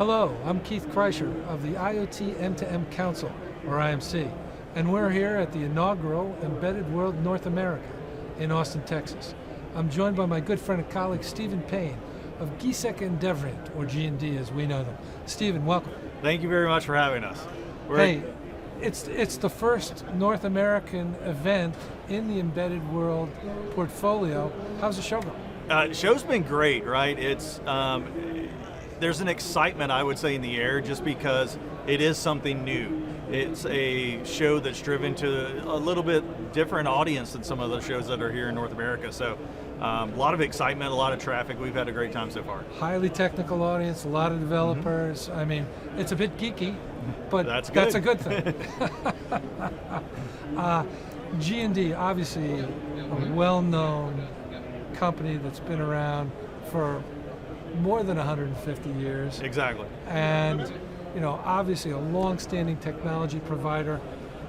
Hello, I'm Keith Kreischer of the IoT M2M Council, or IMC, and we're here at the inaugural Embedded World North America in Austin, Texas. I'm joined by my good friend and colleague Stephen Payne of Giesecke+Devrient, or G&D as we know them. Stephen, welcome. Thank you very much for having us. Hey, it's the first North American event in the Embedded World portfolio. How's the show going? The show's been great, right? There's an excitement, I would say, in the air just because it is something new. It's a show that's driven to a little bit different audience than some of the shows that are here in North America. So a lot of excitement, a lot of traffic. We've had a great time so far. Highly technical audience, a lot of developers. I mean, it's a bit geeky, but that's a good thing. G&D, obviously a well-known company that's been around for more than 150 years. Exactly. And obviously a long-standing technology provider,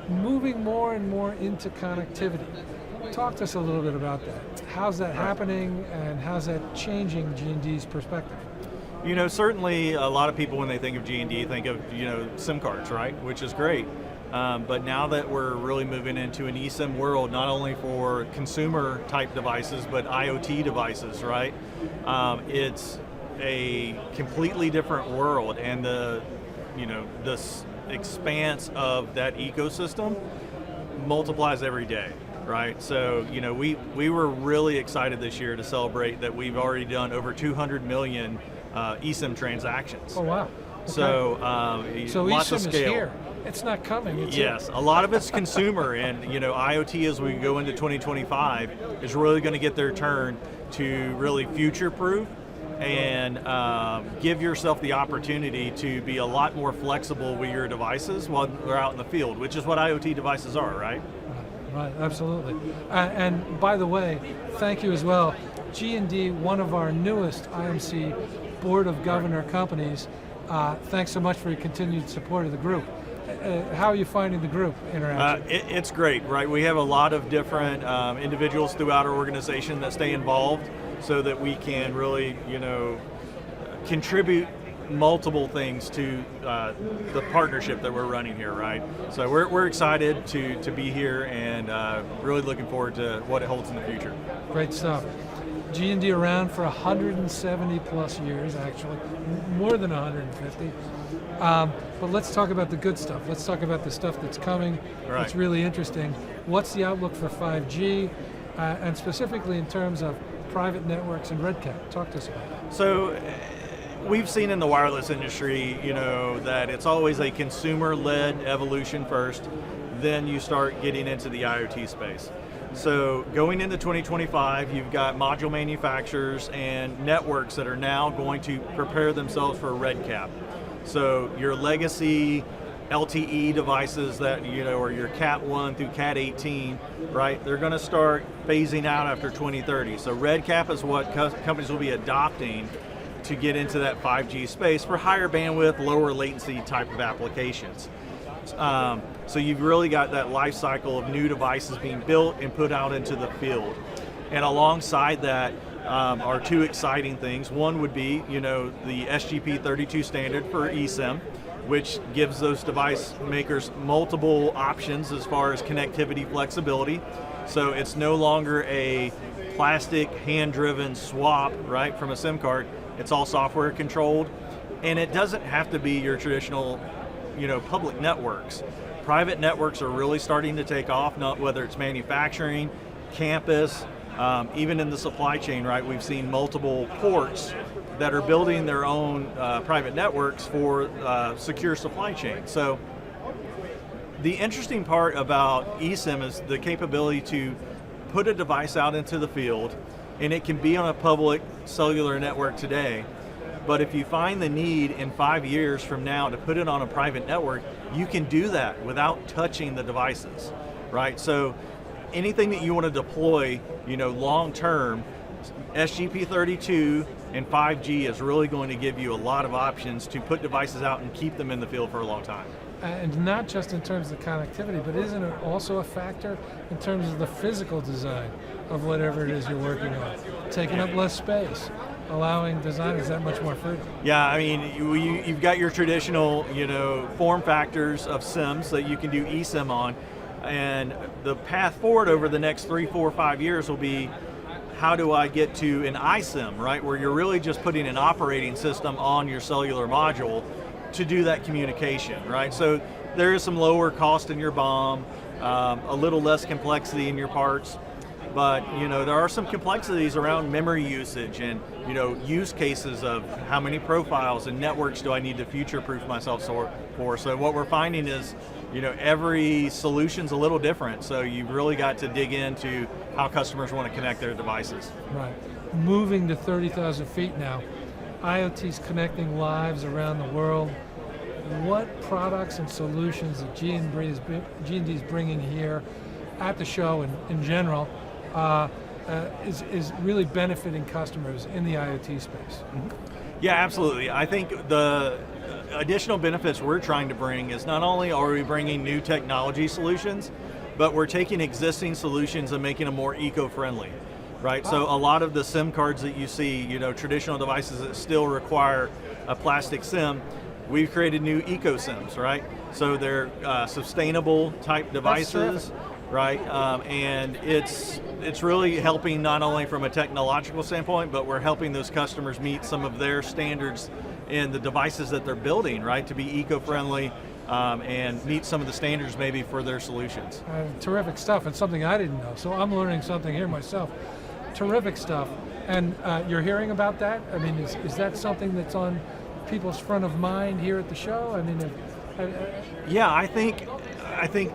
moving more and more into connectivity. Talk to us a little bit about that. How's that happening, and how's that changing G&D's perspective? Certainly a lot of people when they think of G&D think of SIM cards, right? Which is great. But now that we're really moving into an eSIM world, not only for consumer type devices, but IoT devices, right? It's a completely different world, and the expanse of that ecosystem multiplies every day, right? So we were really excited this year to celebrate that we've already done over 200 million eSIM transactions. Oh wow! Okay. So lots eSIM of scale. Is here. It's not coming. It's yes, here. A lot of it's consumer, and IoT as we go into 2025 is really going to get their turn to really future-proof and give yourself the opportunity to be a lot more flexible with your devices while they're out in the field, which is what IoT devices are, right? Right, absolutely. And by the way, thank you as well. G&D, one of our newest IMC Board of Governor companies. Thanks so much for your continued support of the group. How are you finding the group interaction? It's great, right? We have a lot of different individuals throughout our organization that stay involved so that we can really, contribute multiple things to the partnership that we're running here, right? So we're excited to be here and really looking forward to what it holds in the future. Great stuff. G&D around for 170 plus years, actually, more than 150. But let's talk about the good stuff. Let's talk about the stuff that's coming. Right. That's really interesting. What's the outlook for 5G, and specifically in terms of private networks and RedCap? Talk to us about that. So we've seen in the wireless industry, that it's always a consumer-led evolution first, then you start getting into the IoT space. So going into 2025, you've got module manufacturers and networks that are now going to prepare themselves for RedCap. So your legacy LTE devices that, or your Cat 1 through Cat 18, right, they're going to start phasing out after 2030. So RedCap is what companies will be adopting to get into that 5G space for higher bandwidth, lower latency type of applications. So you've really got that life cycle of new devices being built and put out into the field. And alongside that are two exciting things. One would be, the SGP32 standard for eSIM, which gives those device makers multiple options as far as connectivity flexibility. So it's no longer a plastic hand-driven swap, right, from a SIM card. It's all software controlled, and it doesn't have to be your traditional public networks. Private networks are really starting to take off, not whether it's manufacturing, campus, even in the supply chain, right? We've seen multiple ports that are building their own private networks for secure supply chain. So the interesting part about eSIM is the capability to put a device out into the field, and it can be on a public cellular network today. But if you find the need in 5 years from now to put it on a private network, you can do that without touching the devices, right? So anything that you want to deploy, long term, SGP32 and 5G is really going to give you a lot of options to put devices out and keep them in the field for a long time. And not just in terms of connectivity, but isn't it also a factor in terms of the physical design of whatever it is you're working on? Taking up less space, allowing designers that much more freedom. Yeah, I mean, you've got your traditional, form factors of SIMs that you can do eSIM on, and the path forward over the next 3, 4, 5 years will be, how do I get to an iSIM, right, where you're really just putting an operating system on your cellular module to do that communication, right? So there is some lower cost in your BOM, a little less complexity in your parts, but there are some complexities around memory usage and use cases of how many profiles and networks do I need to future-proof myself for. So what we're finding is every solution's a little different, so you've really got to dig into how customers want to connect their devices. Right. Moving to 30,000 feet now, IoT's connecting lives around the world. What products and solutions that G&D is bringing here at the show and in general is really benefiting customers in the IoT space? Mm-hmm. Yeah, absolutely. I think the additional benefits we're trying to bring is not only are we bringing new technology solutions, but we're taking existing solutions and making them more eco-friendly, right? So a lot of the SIM cards that you see, traditional devices that still require a plastic SIM, we've created new eco SIMs, right? So they're sustainable type devices, right? And it's really helping not only from a technological standpoint, but we're helping those customers meet some of their standards in the devices that they're building, right? To be eco-friendly and meet some of the standards maybe for their solutions. Terrific stuff, and something I didn't know. So I'm learning something here myself. Terrific stuff. And you're hearing about that? I mean, is that something that's on people's front of mind here at the show? I mean, yeah, I think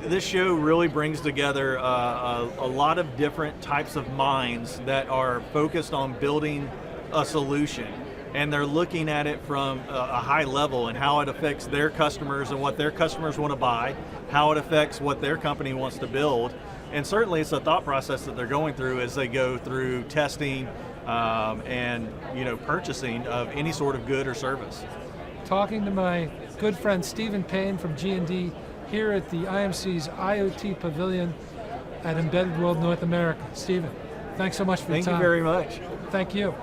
this show really brings together a lot of different types of minds that are focused on building a solution, and they're looking at it from a high level and how it affects their customers and what their customers want to buy, how it affects what their company wants to build, and certainly it's a thought process that they're going through as they go through testing and purchasing of any sort of good or service. Talking to my good friend Stephen Payne from G&D here at the IMC's IoT Pavilion at Embedded World North America. Stephen, thanks so much for your time. Thank you very much. Thank you.